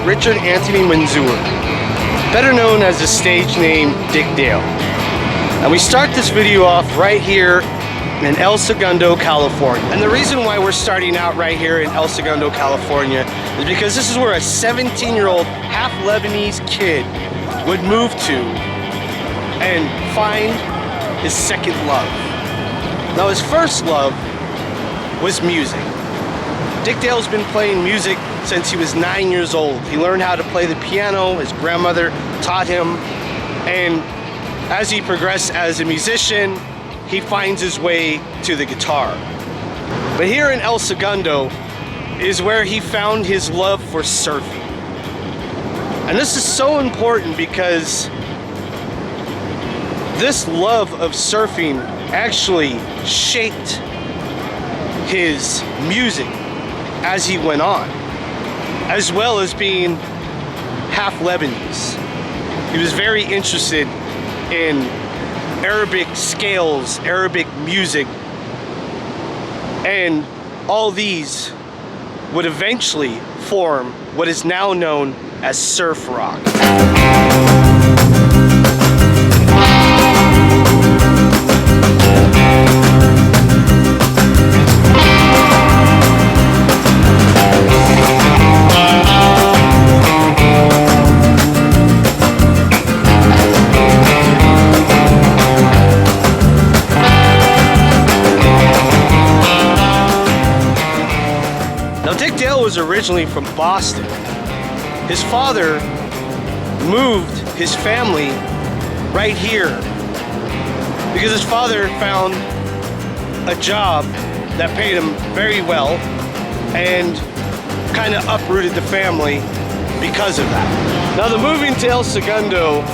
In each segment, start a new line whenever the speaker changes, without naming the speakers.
about Richard Anthony Manzur, better known as the stage name Dick Dale. And we start this video off right here in El Segundo, California. And the reason why we're starting out right here in El Segundo, California is because this is where a 17-year-old half Lebanese kid would move to and find his second love. Now his first love was music. Dick Dale's been playing music since he was 9 years old. He learned how to play the piano, his grandmother taught him, and as he progressed as a musician, he finds his way to the guitar. But here in El Segundo is where he found his love for surfing. And this is so important because this love of surfing actually shaped his music as he went on, as well as being half Lebanese. He was very interested in Arabic scales, Arabic music, and all these would eventually form what is now known as surf rock. Dick Dale was originally from Boston. His father moved his family right here because his father found a job that paid him very well and kind of uprooted the family because of that. Now the moving to El Segundo,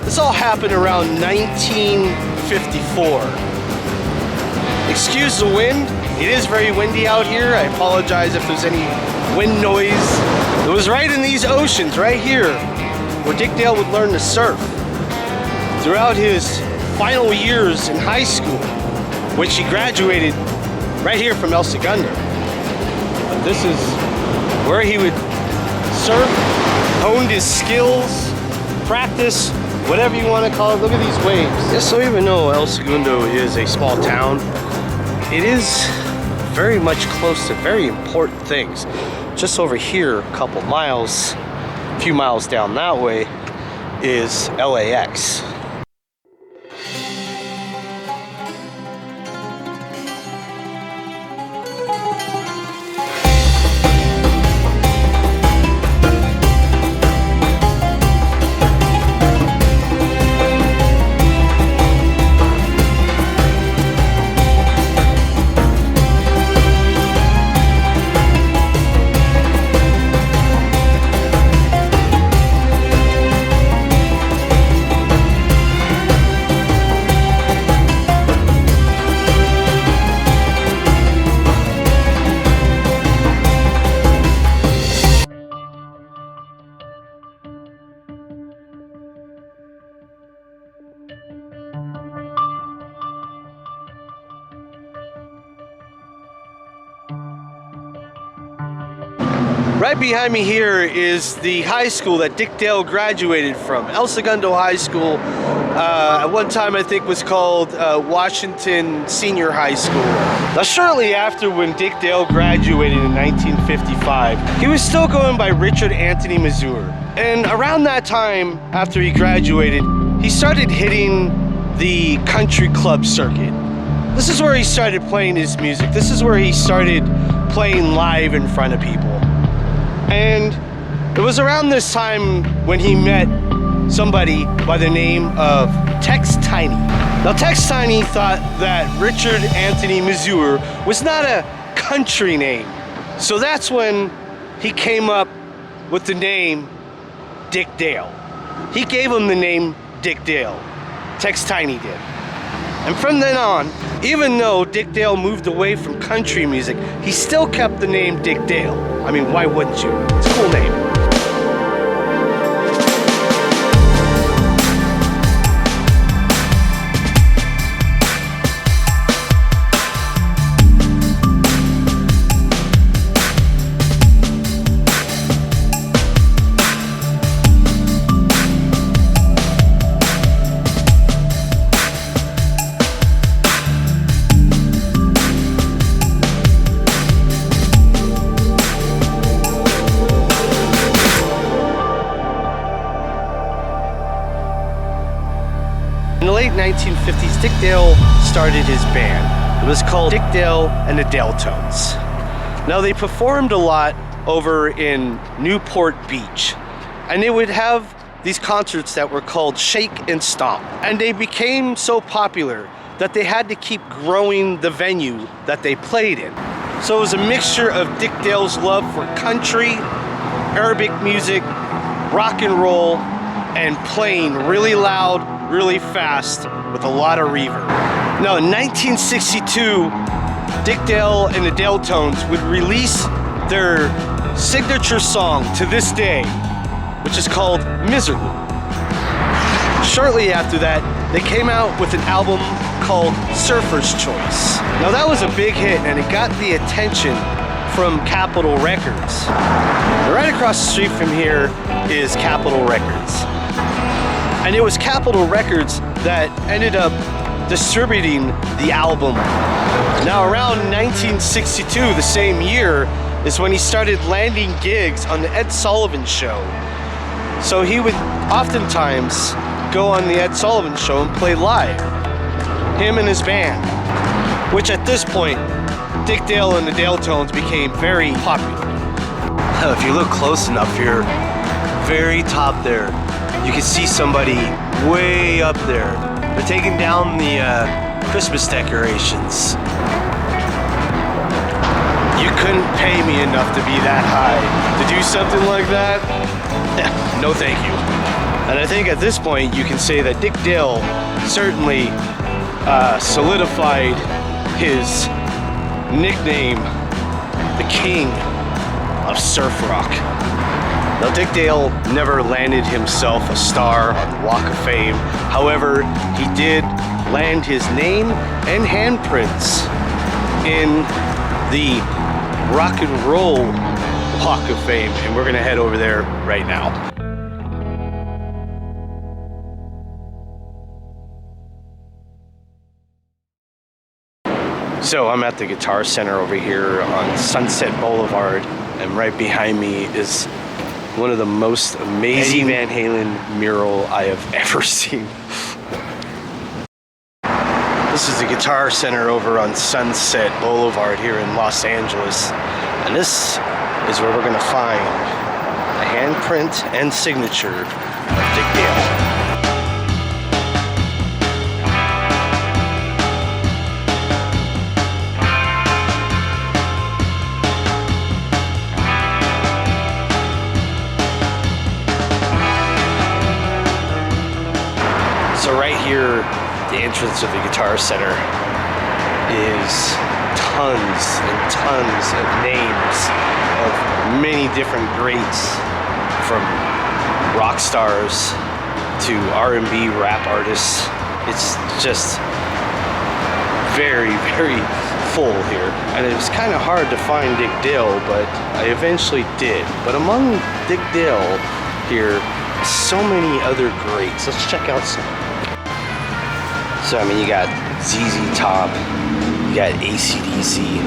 this all happened around 1954. Excuse the wind. It is very windy out here. I apologize if there's any wind noise. It was right in these oceans, right here, where Dick Dale would learn to surf. Throughout his final years in high school, which he graduated right here from El Segundo. But this is where he would surf, honed his skills, practice, whatever you want to call it. Look at these waves. Just so even though El Segundo is a small town, it is very much close to very important things. Just over here, a couple miles, a few miles down that way, is LAX. Right behind me here is the high school that Dick Dale graduated from, El Segundo High School. At one time I think was called Washington Senior High School. Now shortly after when Dick Dale graduated in 1955, he was still going by Richard Anthony Manzur. And around that time, after he graduated, he started hitting the country club circuit. This is where he started playing his music. This is where he started playing live in front of people. And it was around this time when he met somebody by the name of Tex Tiny. Now Tex Tiny thought that Richard Anthony Manzur was not a country name. So that's when he came up with the name Dick Dale. He gave him the name Dick Dale. Tex Tiny did. And from then on, even though Dick Dale moved away from country music, he still kept the name Dick Dale. I mean, why wouldn't you? It's a cool name. In the late 1950s, Dick Dale started his band. It was called Dick Dale and the Deltones. Now, they performed a lot over in Newport Beach, and they would have these concerts that were called Shake and Stomp. And they became so popular that they had to keep growing the venue that they played in. So it was a mixture of Dick Dale's love for country, Arabic music, rock and roll, and playing really loud, really fast, with a lot of reverb. Now, in 1962, Dick Dale and the Deltones would release their signature song to this day, which is called Miserlou. Shortly after that, they came out with an album called Surfer's Choice. Now, that was a big hit, and it got the attention from Capitol Records. Right across the street from here is Capitol Records. And it was Capitol Records that ended up distributing the album. Now, around 1962, the same year, is when he started landing gigs on the Ed Sullivan Show. So he would oftentimes go on the Ed Sullivan Show and play live, him and his band, which at this point, Dick Dale and the Deltones became very popular. If you look close enough here, very top there, you can see somebody way up there. They're taking down the Christmas decorations. You couldn't pay me enough to be that high. To do something like that? No thank you. And I think at this point you can say that Dick Dale certainly solidified his nickname, the King of Surf Rock. Now, Dick Dale never landed himself a star on the Walk of Fame. However, he did land his name and handprints in the Rock and Roll Walk of Fame, and we're gonna head over there right now. So I'm at the Guitar Center over here on Sunset Boulevard, and right behind me is one of the most amazing Eddie Van Halen mural I have ever seen. This is the Guitar Center over on Sunset Boulevard here in Los Angeles, and this is where we're going to find the handprint and signature of Dick Dale. So right here, the entrance of the Guitar Center is tons and tons of names of many different greats, from rock stars to R&B rap artists. It's just very, very full here. And it was kind of hard to find Dick Dale, but I eventually did. But among Dick Dale here, so many other greats. Let's check out some. So, I mean, you got ZZ Top, you got AC/DC,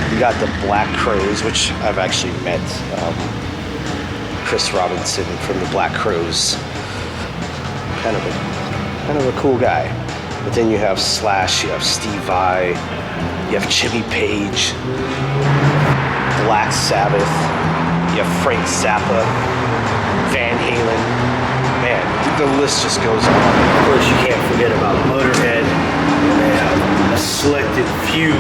you got the Black Crowes, which I've actually met Chris Robinson from the Black Crowes. Kind of a cool guy. But then you have Slash, you have Steve Vai, you have Jimmy Page, Black Sabbath, you have Frank Zappa, Van Halen. Man, the list just goes on. Of course, you can't forget about Motorhead. They have a selected few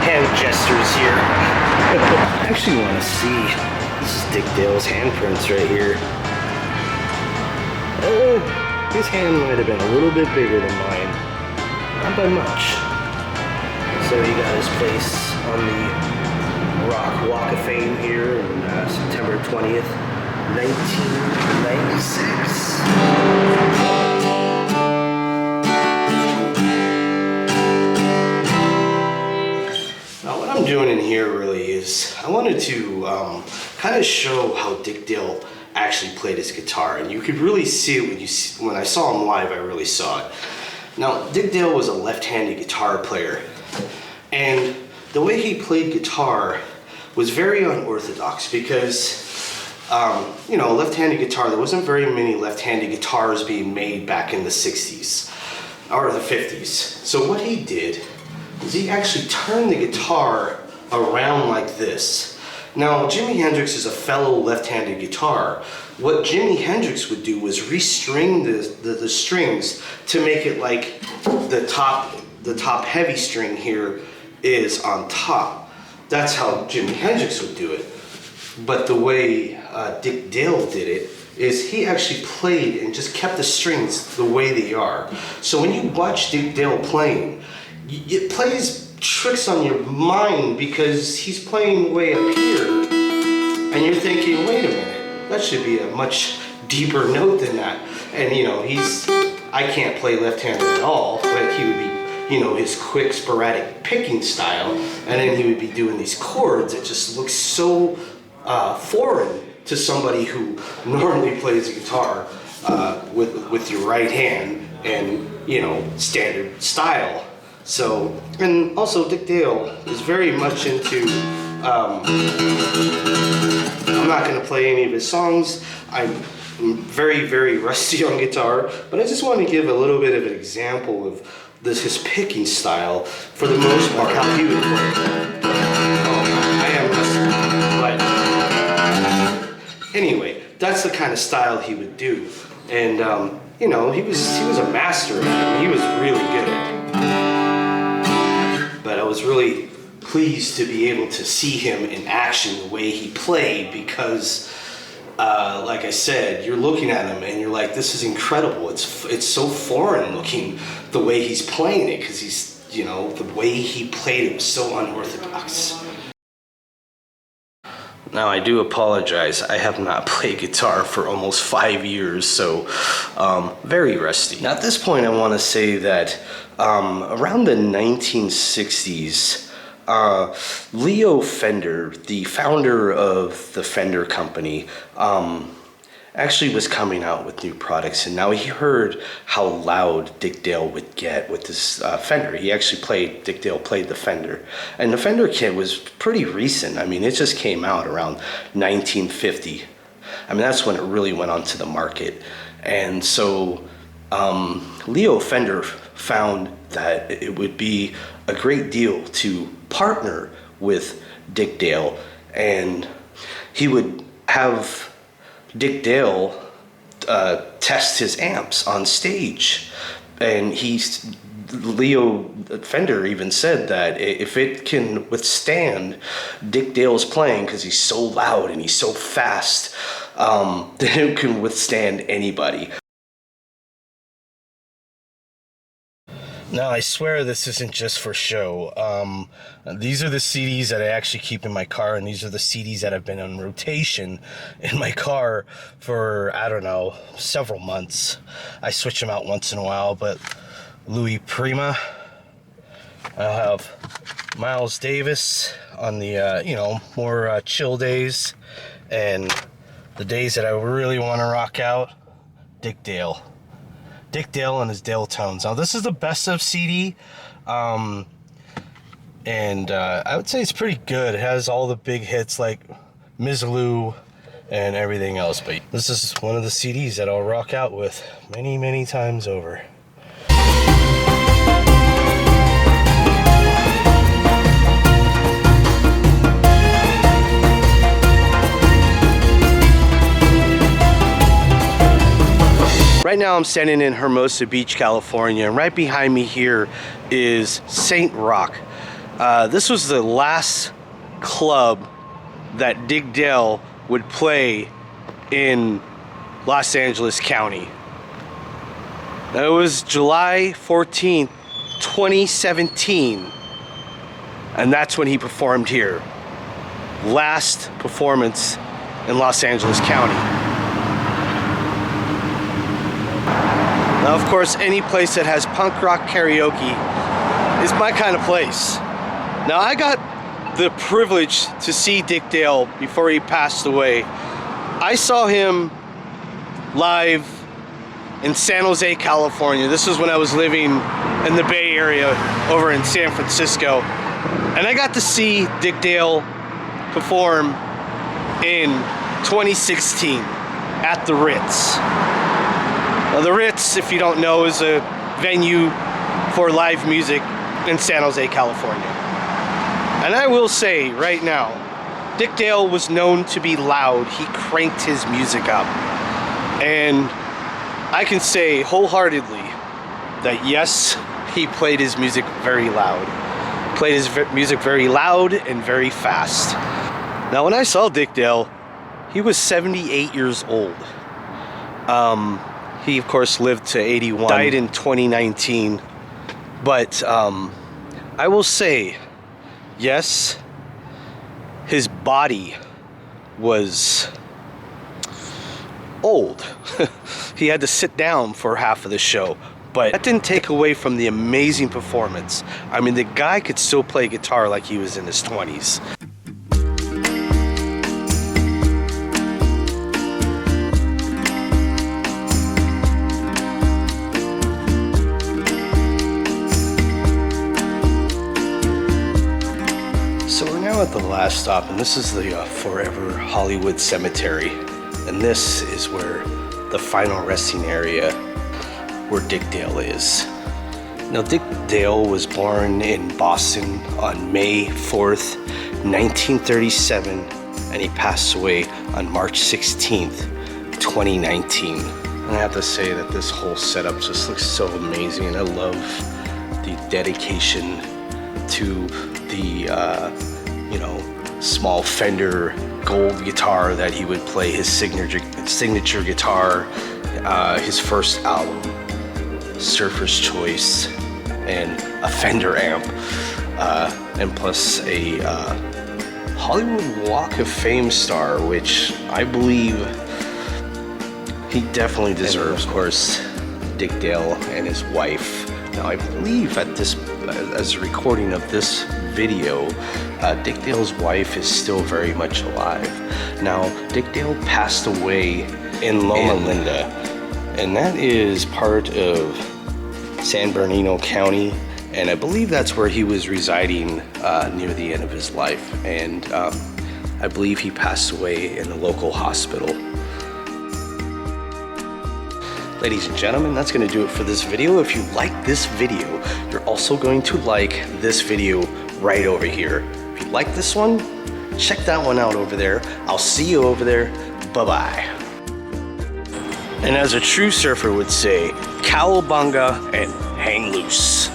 hand gestures here. I actually want to see. This is Dick Dale's handprints right here. His hand might have been a little bit bigger than mine. Not by much. So he got his place on the Rock Walk of Fame here on September 20th. 1996. Now, what I'm doing in here really is I wanted to kind of show how Dick Dale actually played his guitar, and you could really see it when I saw him live. I really saw it. Now, Dick Dale was a left-handed guitar player, and the way he played guitar was very unorthodox because you know, left-handed guitar. There wasn't very many left-handed guitars being made back in the 60s or the 50s. So what he did is he actually turned the guitar around like this. Now, Jimi Hendrix is a fellow left-handed guitar. What Jimi Hendrix would do was restring the strings to make it like the top heavy string here is on top. That's how Jimi Hendrix would do it. But the way Dick Dale did it is he actually played and just kept the strings the way they are. So when you watch Dick Dale playing, it plays tricks on your mind because he's playing way up here and you're thinking, wait a minute, that should be a much deeper note than that. And you know, I can't play left-handed at all, but he would be, you know, his quick sporadic picking style, and then he would be doing these chords. It just looks so foreign to somebody who normally plays a guitar with your right hand and, you know, standard style. So, and also Dick Dale is very much into, I'm not going to play any of his songs. I'm very, very rusty on guitar, but I just want to give a little bit of an example of his picking style for the most part, how he would play. I am rusty, but anyway, that's the kind of style he would do. And, you know, he was a master at it, and he was really good at it. But I was really pleased to be able to see him in action the way he played because, like I said, you're looking at him and you're like, this is incredible. It's so foreign looking the way he's playing it because he's, you know, the way he played it was so unorthodox. Now, I do apologize. I have not played guitar for almost 5 years, so very rusty. Now, at this point, I want to say that around the 1960s, Leo Fender, the founder of the Fender company, actually was coming out with new products, and now he heard how loud Dick Dale would get with this Fender. He actually Dick Dale played the Fender, and the Fender kit was pretty recent. I mean, it just came out around 1950. I mean, that's when it really went onto the market. And so Leo Fender found that it would be a great deal to partner with Dick Dale, and he would have Dick Dale test his amps on stage. And Leo Fender even said that if it can withstand Dick Dale's playing, because he's so loud and he's so fast, then it can withstand anybody. Now, I swear this isn't just for show. These are the CDs that I actually keep in my car, and these are the CDs that have been on rotation in my car for, I don't know, several months. I switch them out once in a while, but Louis Prima. I'll have Miles Davis on the, you know, more chill days, and the days that I really want to rock out, Dick Dale. Dick Dale and his Dale Tones. Now, this is the best of CD, and I would say it's pretty good. It has all the big hits like Miserlou and everything else, but this is one of the CDs that I'll rock out with many, many times over. Right now I'm standing in Hermosa Beach, California, and right behind me here is Saint Rock. This was the last club that Dick Dale would play in Los Angeles County. Now, it was July 14th, 2017, and that's when he performed here. Last performance in Los Angeles County. Now, of course, any place that has punk rock karaoke is my kind of place. Now, I got the privilege to see Dick Dale before he passed away. I saw him live in San Jose, California. This was when I was living in the Bay Area over in San Francisco. And I got to see Dick Dale perform in 2016 at the Ritz. Now, the Ritz, if you don't know, is a venue for live music in San Jose, California. And I will say right now, Dick Dale was known to be loud. He cranked his music up. And I can say wholeheartedly that yes, he played his music very loud. Played his music very loud and very fast. Now, when I saw Dick Dale, he was 78 years old. He, of course, lived to 81. Died in 2019. But I will say, yes, his body was old. He had to sit down for half of the show. But that didn't take away from the amazing performance. I mean, the guy could still play guitar like he was in his 20s. So we're now at the last stop, and this is the Forever Hollywood Cemetery. And this is where the final resting area where Dick Dale is. Now, Dick Dale was born in Boston on May 4th, 1937, and he passed away on March 16th, 2019. And I have to say that this whole setup just looks so amazing, and I love the dedication to the, small Fender gold guitar that he would play, his signature guitar, his first album, Surfer's Choice, and a Fender amp, and plus a Hollywood Walk of Fame star, which I believe he definitely deserves. Of course, Dick Dale and his wife. Now, I believe at this, as a recording of this video, Dick Dale's wife is still very much alive. Now, Dick Dale passed away in Loma Linda, and that is part of San Bernardino County, and I believe that's where he was residing near the end of his life, and I believe he passed away in the local hospital. Ladies and gentlemen, that's going to do it for this video. If you like this video, you're also going to like this video right over here. If you like this one, check that one out over there. I'll see you over there. Bye-bye. And as a true surfer would say, cowabunga and hang loose.